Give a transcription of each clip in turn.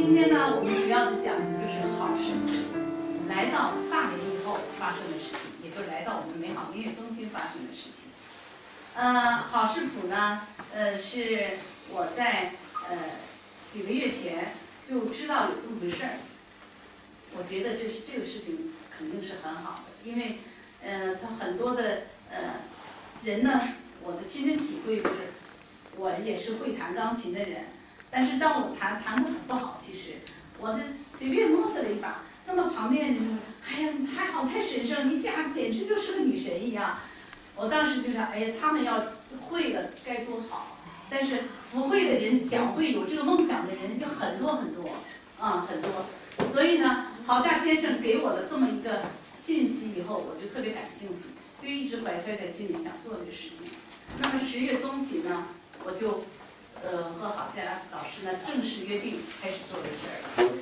今天呢，我们主要的讲的就是好事来到大连以后发生的事情，也就是来到我们美好音乐中心发生的事情。好事谱呢，是我在几个月前就知道有这么回事儿。我觉得这个事情肯定是很好的，因为他很多的人呢，我的亲身体会就是，我也是会弹钢琴的人，但是当我弹得很不好，其实我就随便摸索了一把，那么旁边人说，哎呀，你太好，太神圣，你简直就是个女神一样。我当时就想，哎呀，他们要会了该多好，但是不会的人，想会有这个梦想的人有很多很多很多。所以呢，郝佳先生给我的这么一个信息以后，我就特别感兴趣，就一直怀揣在心里想做这个事情。那么10月中旬呢，我就和郝佳老师呢正式约定开始做这事儿。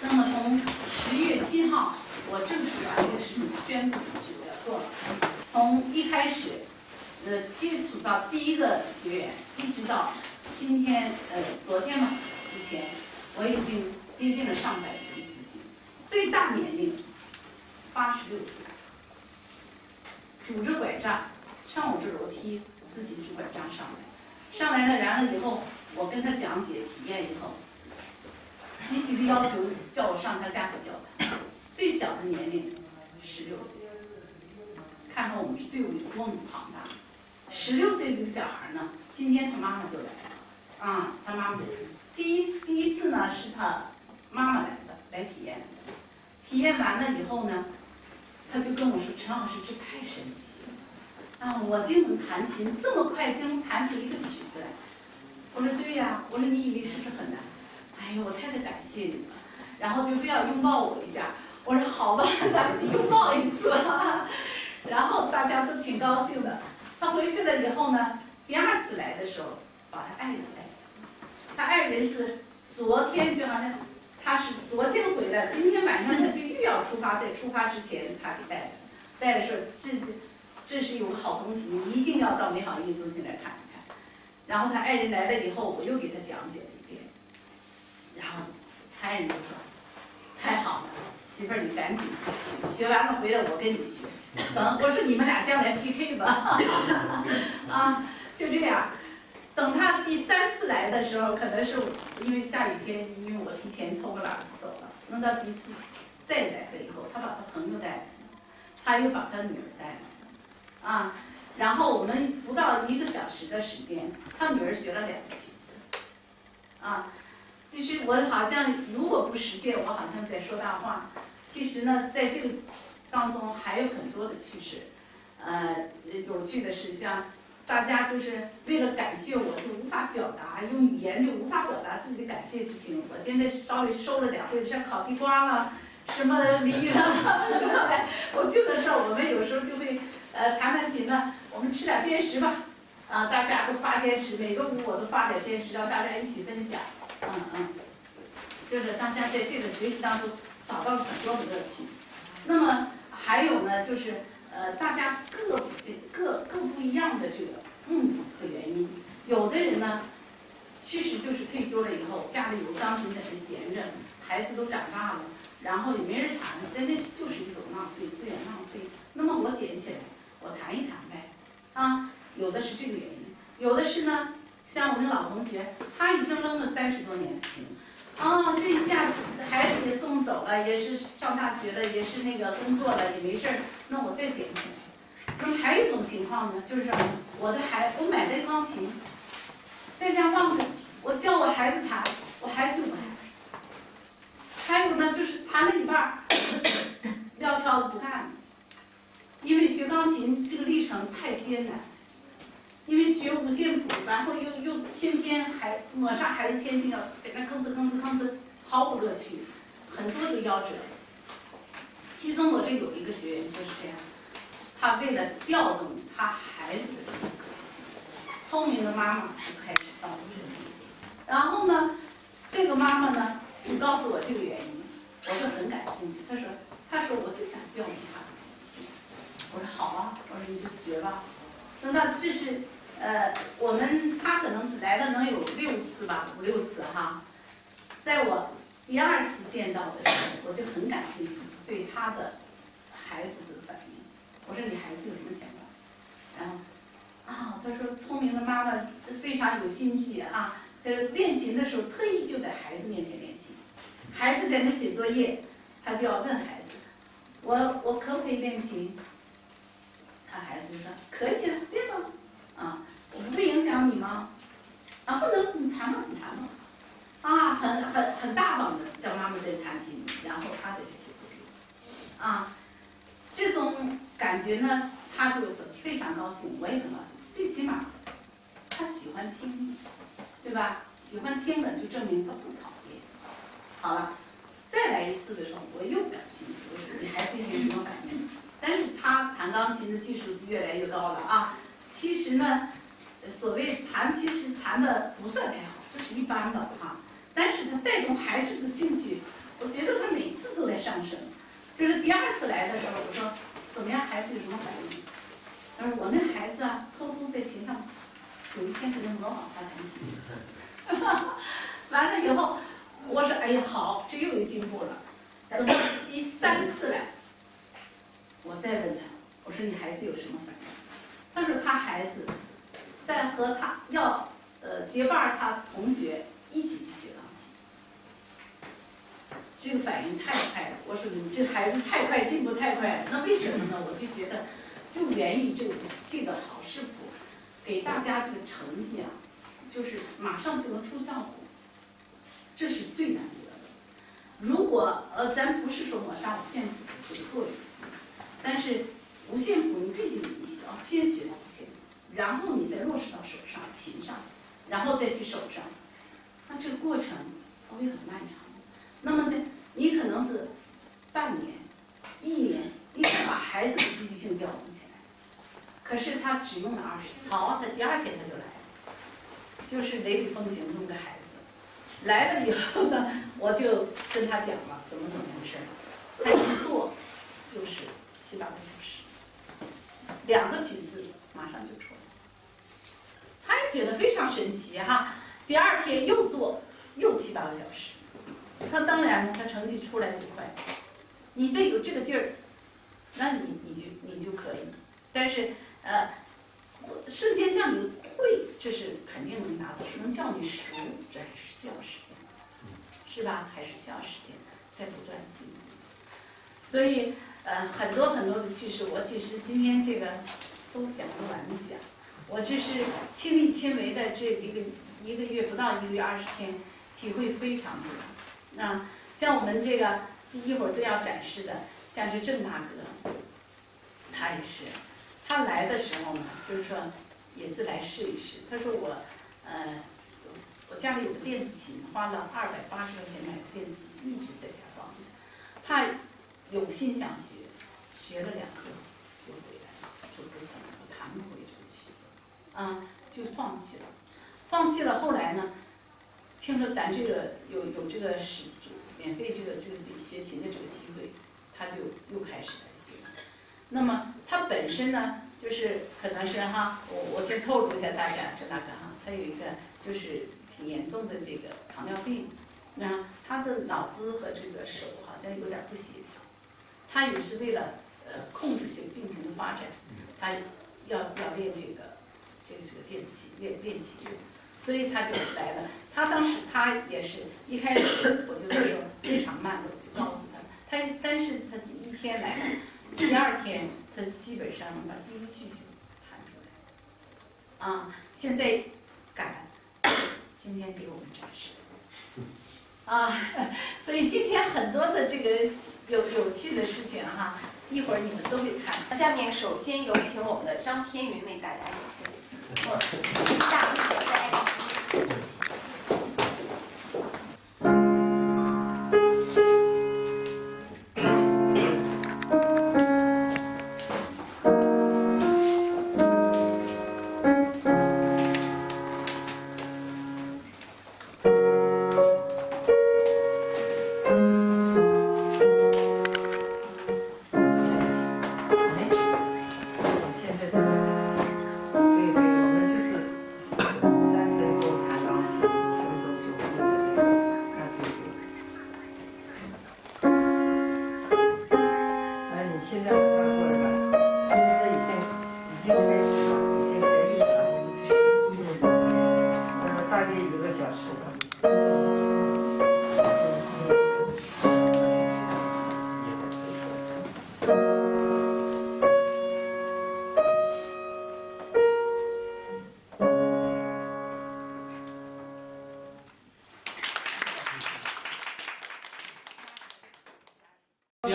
那么从11月7号，我正式把这个事情宣布出去，我要做了。从一开始，接触到第一个学员，一直到今天，昨天嘛之前，我已经接近了上百人咨询，最大年龄86岁，拄着拐杖上我这楼梯，自己拄拐杖上来了，然后以后我跟他讲解体验以后，积极的要求叫我上他家去教他，最小的年龄16岁。看看我们这队伍有多么庞大！16岁这个小孩呢，今天他妈妈就来了，他妈妈就来了。第一次呢是他妈妈来体验，体验完了以后呢，他就跟我说：“陈老师，这太神奇了我竟能弹琴，这么快就能弹出一个曲子来。”我说：“对呀。”我说：“你以为是不是很难？”哎呦，我太感谢你了，然后就非要拥抱我一下。我说：“好吧，咱们就拥抱一次。”然后大家都挺高兴的。他回去了以后呢，第2次来的时候，把他爱人带来。他爱人是昨天就好像他是昨天回来，今天晚上他就又要出发，在出发之前他给带着说这是有好东西，你一定要到美好音乐中心来看一看。然后他爱人来了以后，我又给他讲解了一遍。然后他爱人就说：“太好了，媳妇儿你赶紧学完了回来我跟你学。”我说你们俩将来 PK 吧，就这样。等他第3次来的时候，可能是因为下雨天，因为我提前偷个懒就走了。等到第4次再来了以后，他把他朋友带来了，他又把他女儿带来了，然后我们不到1个小时的时间，他女儿学了2个曲子，其实我好像如果不实现，我好像在说大话。其实呢，在这个当中还有很多的趣事，有趣的是，像大家就是为了感谢我，就无法表达，用语言就无法表达自己的感谢之情。我现在稍微收了点，或者像烤地瓜了，什么梨了，什么的，我就能说，我们有时候就会弹琴呢，我们吃点坚实吧，大家都发坚实，每个舞我都发点坚实，让大家一起分享，就是大家在这个学习当中找到了很多的乐趣。那么还有呢，就是大家各不一样的这个目的和原因。有的人呢，其实就是退休了以后，家里有钢琴在这闲着，孩子都长大了，然后也没人弹，真的就是一种浪费，资源浪费。那么我捡起来，我弹一弹呗，有的是这个原因，有的是呢，像我那老同学，他已经扔了30多年的琴。这一下孩子也送走了，也是上大学了，也是那个工作了，也没事儿，那我再捡起来。那么还有一种情况呢，就是我买了钢琴，在家放着，我教我孩子弹，我孩子就不弹。还有呢，就是弹了一半，撂挑子不干了，因为学钢琴这个历程太艰难。因为学五线谱，然后又天天还抹杀孩子天性，要在那吭哧，毫无乐趣，很多个夭折。其中我这有一个学员就是这样，他为了调动他孩子的学习专心，聪明的妈妈就开始到我这个面前，然后呢，这个妈妈呢就告诉我这个原因，我就很感兴趣。她说我就想调动他的专心。我说好啊，我说你就学吧。那这是他可能来了能有6次吧，5、6次哈。在我第2次见到的时候，我就很感兴趣，对他的孩子的反应。我说你孩子有什么想法？然后他说聪明的妈妈非常有心计啊，练琴的时候特意就在孩子面前练琴，孩子在那写作业，他就要问孩子，我可不可以练琴？他孩子就说可以啊，练吧，我不会影响你吗？不能，你弹吧，你弹吧，很大方的叫妈妈在弹琴，然后他在这写作业，这种感觉呢，他就非常高兴，我也很高兴，最起码他喜欢听，对吧？喜欢听的就证明他不讨厌。好了，再来一次的时候，我又感兴趣，我说你孩子有什么反应？但是他弹钢琴的技术是越来越高了啊。其实呢，所谓弹，其实弹的不算太好，就是一般吧但是他带动孩子的兴趣，我觉得他每次都在上升。就是第2次来的时候，我说怎么样，孩子有什么反应？他说我那孩子偷偷在琴上，有一天就能模仿他弹琴。完了以后，我说哎呀好，这又有进步了。等到第3次来，我再问他，我说你孩子有什么反应？他说他孩子在和他要结伴他同学一起去学钢琴。这个反应太快了，我说你这孩子太快，进步太快了。那为什么呢？我就觉得，就源于这个好视谱，给大家这个成绩就是马上就能出效果，这是最难得的。如果咱不是说抹杀五线谱的这个作用，但是五线谱你必须你需要先学到五线谱，然后你再落实到手上琴上，然后再去手上，那这个过程会很漫长。那么你可能是半年、1年，你才把孩子的积极性调动起来。可是他只用了20天，好，他第2天他就来了，就是雷厉风行这么个孩子。来了以后呢，我就跟他讲了怎么回事，他一做就是7、8个小时，2个曲子马上就出来。他也觉得非常神奇第2天又做又7、8个小时。他当然他成绩出来就快，你再有这个劲儿，那你就可以。但是瞬间叫你会，这是肯定能达到；能叫你熟，这还是需要时间，是吧？还是需要时间，在不断进步。所以很多的趣事，我其实今天这个都讲不完的讲，我这是亲力亲为的这一个月不到1个月20天，体会非常多。像我们这个一会儿都要展示的，像这郑大哥，他也是，他来的时候呢，就是说也是来试一试。他说我家里有个电子琴，花了280块钱买个电子琴，一直在家放着。他有心想学，学了2课就回来了，说不行，我弹不会这个曲子，就放弃了。放弃了，后来呢？听说咱这个有这个免费这个学琴的这个机会，他就又开始来学。那么他本身呢，就是可能是我先透露一下大家，郑大哥他有一个就是挺严重的这个糖尿病，他的脑子和这个手好像有点不协调，他也是为了控制这个病情的发展，他要练这个电子琴，练琴。所以他就来了。他当时他也是一开始我就在说非常慢的，我就告诉他，但是他是1天来了，第2天他基本上能把第1句就弹出来。现在赶今天给我们展示。所以今天很多的这个有趣的事情一会儿你们都会看。下面首先有请我们的张天云为大家演奏大和的爱丽丝。现在在，对，我们就是。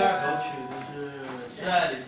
二首曲子是《致爱丽丝》。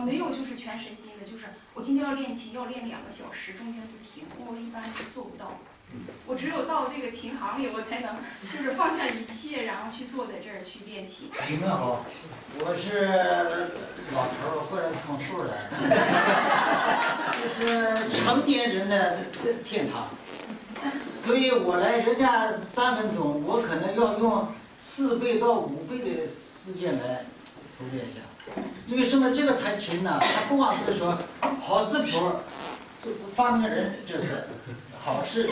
没有就是全身心的，就是我今天要练琴，要练2个小时，中间不停，我一般是做不到。我只有到这个琴行里，我才能就是放下一切，然后去坐在这儿去练琴。你们好，我是老头儿，或者从素来的，就是成年人的天堂，所以我来人家3分钟，我可能要用4倍到5倍的时间来熟练一下。因为什么？这个弹琴呢，它不光是说好视谱，发明人就是好事，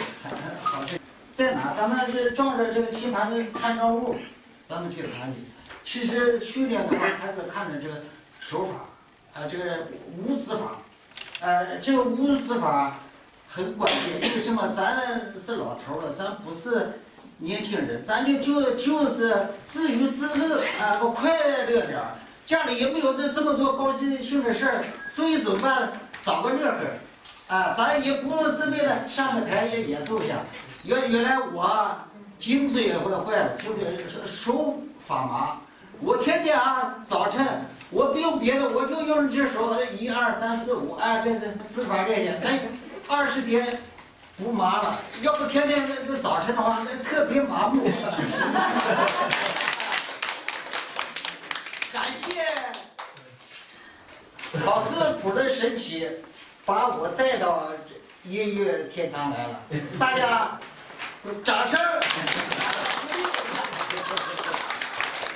好事在哪？咱们是照着这个琴盘的参照物，咱们去弹去。其实训练的话，还是看着这个手法，这个无指法，这个无指法很关键。因为什么？咱是老头了，咱不是年轻人，咱就是自娱自乐我快乐点儿。家里也没有这么多高兴的事儿，所以怎么办？找个乐呵，咱也不是为了上个台也演奏一下。原来我颈椎或者坏了，颈椎手发麻，我天天早晨我不用别的，我就用这手1、2、3、4、5，这指法练练，20天不麻了。要不天天这早晨的话，那特别麻木。感谢好视谱的神奇，把我带到音乐天堂来了。大家掌声！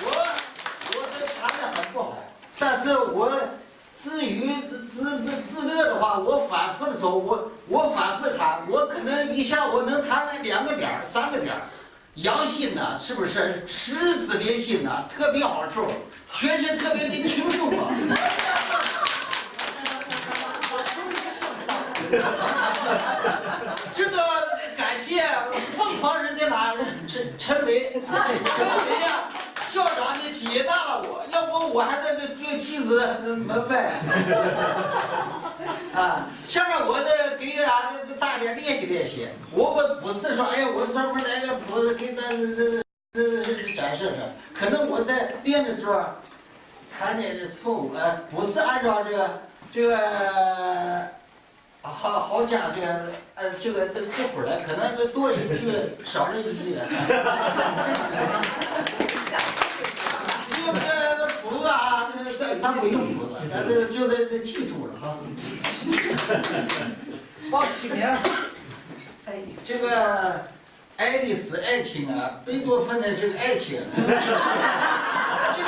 我这弹得很不好，但是我至于自乐的话，我反复的走，我反复弹，我可能一下我能弹2个点3个点。阳心呢，是不是十指连心呢？特别好处，全身特别的轻松啊！这个感谢疯狂人在哪？陈雷呀，校长你解答了我，要不我还在这句子门外。下面我再给大家练习练习。我不是说，哎呀，我专门来个谱给咱展示的。可能我在练的时候弹的错误，不是按照这个好讲这个字谱来，可能多一句少了一句。这个谱子啊，咱不用谱子，咱就得记住了哈。报取名。这个爱丽丝爱情啊，贝多芬的这个爱情，这个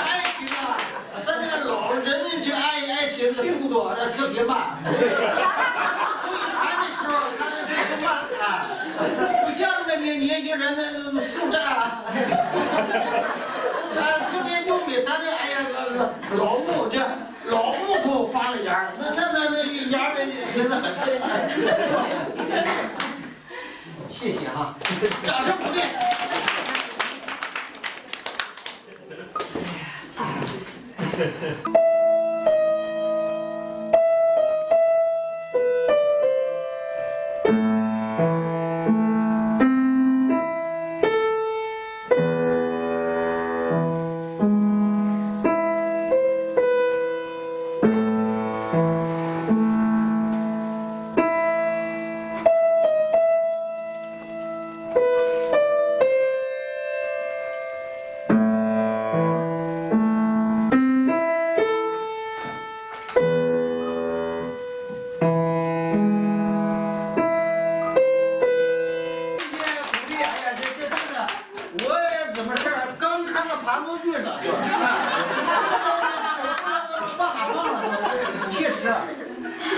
爱情啊，咱这个老人这爱情的速度特别慢，所以弹的时候弹的就是慢啊，不像那年轻人那速战啊，特别牛逼。咱这哎呀老木头发了芽了，那芽的也是很深。谢谢哈，掌声鼓励。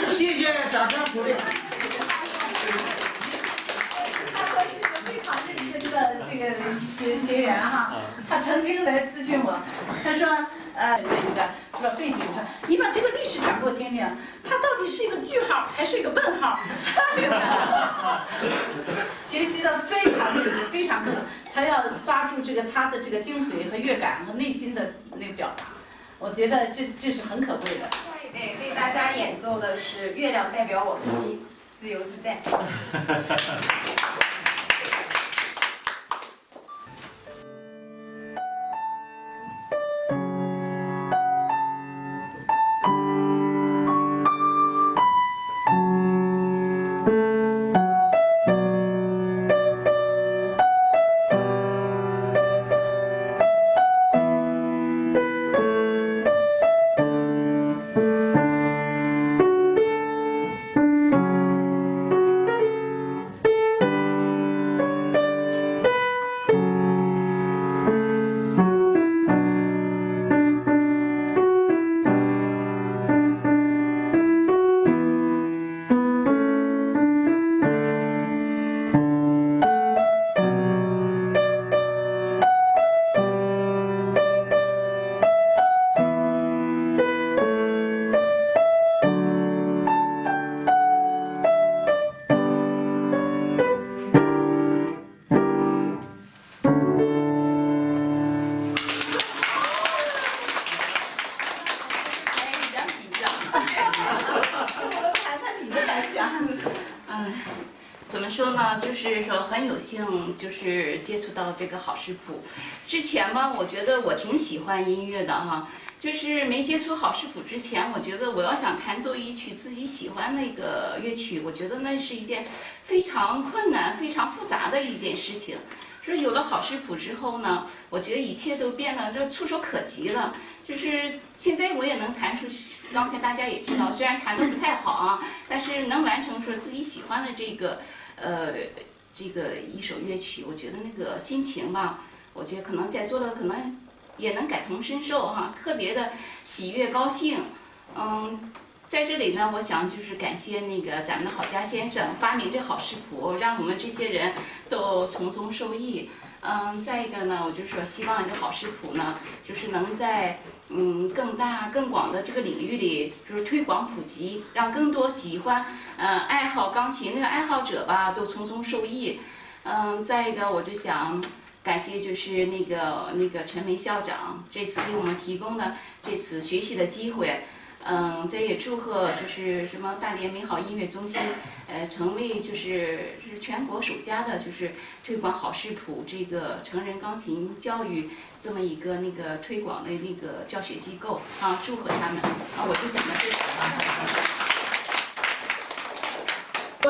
谢谢，掌声鼓励。他说是个非常认真的这个学员哈，他曾经来咨询我，他说这个背景上，你把这个历史讲给我听听，它到底是一个句号还是一个问号？学习的非常认真，非常可能，他要抓住这个他的这个精髓和乐感和内心的那个表达，我觉得这是很可贵的。下一位为大家演奏的是《月亮代表我的心》，自由自在。怎么说呢？就是说很有幸，就是接触到这个好视谱。之前吧，我觉得我挺喜欢音乐的哈。就是没接触好视谱之前，我觉得我要想弹奏一曲自己喜欢那个乐曲，我觉得那是一件非常困难、非常复杂的一件事情。就是有了好视谱之后呢，我觉得一切都变得就触手可及了。就是现在我也能弹出，刚才大家也听到，虽然弹得不太好啊，但是能完成说自己喜欢的这个一首乐曲，我觉得那个心情吧，我觉得可能在座的可能也能感同身受哈，特别的喜悦高兴。在这里呢，我想就是感谢那个咱们的郝佳先生发明这好视谱，让我们这些人都从中受益。再一个呢，我就说希望这好视谱呢，就是能在更大更广的这个领域里，就是推广普及，让更多喜欢爱好钢琴那个爱好者吧，都从中受益。再一个我就想感谢就是那个陈梅校长这次给我们提供的这次学习的机会。这也祝贺就是什么大连美好音乐中心，成为是全国首家的，就是推广好视谱这个成人钢琴教育这么一个推广的那个教学机构啊，祝贺他们啊！我就讲到这里了。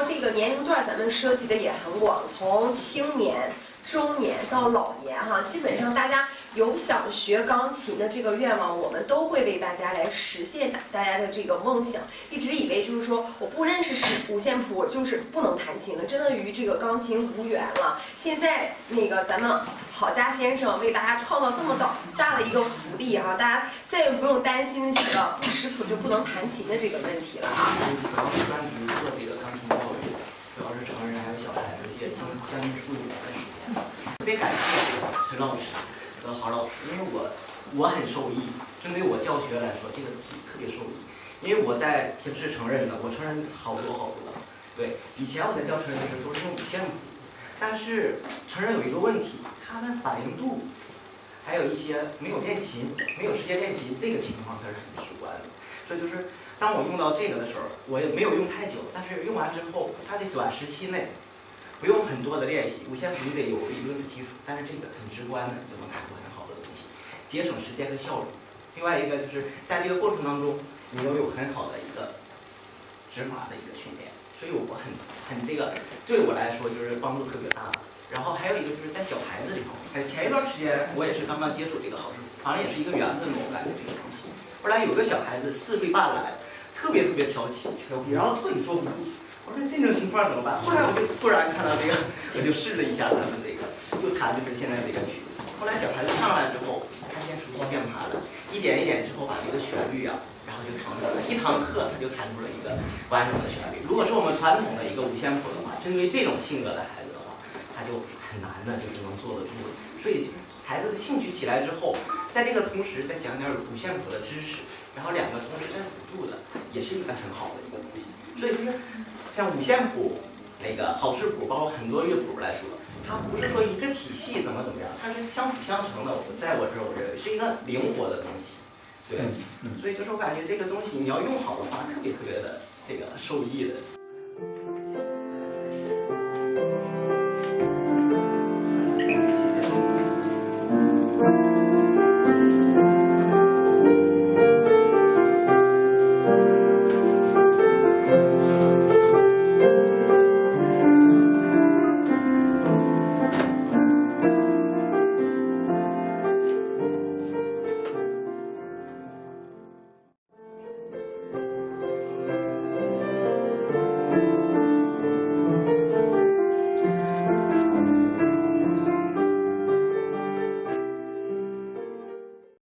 说这个年龄段咱们涉及的也很广，从青年、中年到老年哈，基本上大家有想学钢琴的这个愿望，我们都会为大家来实现大家的这个梦想。一直以为就是说我不认识五线谱，我就是不能弹琴了，真的与这个钢琴无缘了。现在那个咱们郝佳先生为大家创造这么大的一个福利哈，大家再也不用担心这个不识谱就不能弹琴的这个问题了啊。主要是专职做这个钢琴教育，主要是成人还有小孩子，也将近4、5年的时间。特别感谢陈老师和郝老师，因为我很受益，针对我教学来说，这个东西特别受益。因为我在平时成人的，我成人好多。对，以前我在教成人的时候都是用5线谱，但是成人有一个问题，他的反应度，还有一些没有练琴，没有时间练琴，这个情况它是很直观的。所以就是当我用到这个的时候，我也没有用太久，但是用完之后，它在短时期内不用很多的练习，5线谱你得有理论的基础，但是这个很直观的就能弹出很好的东西，节省时间和效率。另外一个就是在这个过程当中，你要有很好的一个指法的一个训练，所以我很这个对我来说就是帮助特别大。然后还有一个就是在小孩子里头，前一段时间我也是刚刚接触这个好师傅，好像也是一个缘分吧，我感觉这个东西。后来有个小孩子4岁半来，特别调皮，然后坐也坐不住。我说这种情况怎么办？后来我就突然看到这个，我就试了一下他们这个，就弹就是现在这个曲子。后来小孩子上来之后，他先熟悉键盘了，一点一点之后把这个旋律啊，然后就弹出来了。1堂课他就弹出了一个完整的旋律。如果是我们传统的一个5线谱的话，针对这种性格的孩子的话，他就很难的就是能坐得住了。所以孩子的兴趣起来之后，在这个同时再讲点5线谱的知识，然后2个同时再辅助的，也是一个很好的一个东西。所以就是像5线谱、那个好视谱，包括很多乐谱来说，它不是说一个体系怎么样，它是相辅相成的。在我这儿，我认为是一个灵活的东西。对，所以就是我感觉这个东西你要用好的话，特别的这个受益的。